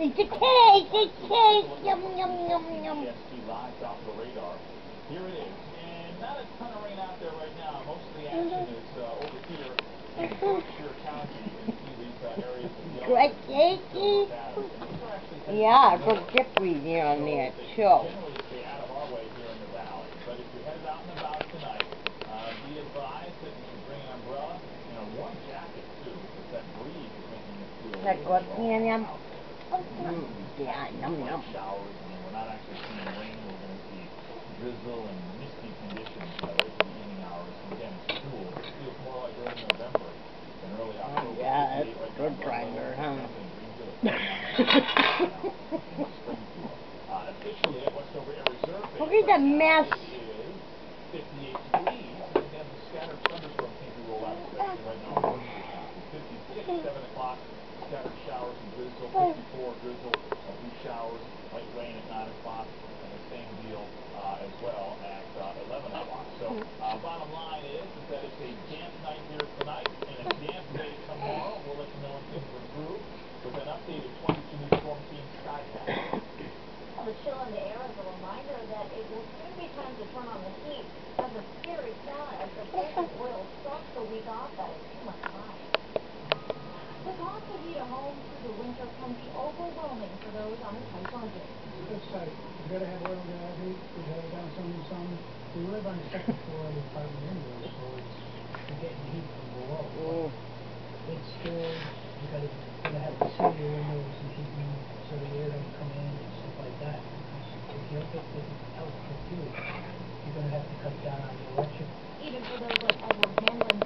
It's a cake! It's cake! Yum, yum, yum, yum. Live top of the radar. Here it is. And not a ton of rain out there right now. Most of the action is over here in Berkshire County. You see these areas of Great cake? Yeah, good dipweed here on there, too. Generally stay out of our way here in the valley. But if you're headed out and about tonight, be advised that you should bring an umbrella and a warm jacket, too, because that breeze is making it feel That good, yum. Yeah, yum, yum. Showers, and we're not actually seeing rain. We're going to see drizzle and misty conditions late in the evening hours. And again, it's cool. It feels more like early November than early October. Oh, yeah, that's a good grinder, huh? Officially at Westover Air Reserve Base, Look at the mess. It is 58 degrees. And again, the scattered thunderstorms seem to roll out, especially right now in Berkshire County. 56, 7 o'clock, scattered showers and drizzle. 54, drizzle, a few showers, light rain at 9 o'clock, and the same deal as well at 11 o'clock. So, bottom line is that it's a damp night here tonight and a damp day tomorrow. We'll let you know when things improve with an updated 22 News Storm Team Skycast. The chill in the air is a reminder that it will soon be time to turn on the heat. As a scary thought, as the price of oil starts the week off, that is too much high. The cost to heat a home through the winter can be overwhelming for those on a tight budget. Let's say, you gotta have oil to have heat, you gotta have some. We live on the second floor of the apartment anyway, so you're getting heat from below. It's still, you gotta have to seal your windows and heating so the air don't come in and stuff like that. If you don't get the help for fuel, you're gonna have to cut down on the electric. Even for those like Edward Hamlin,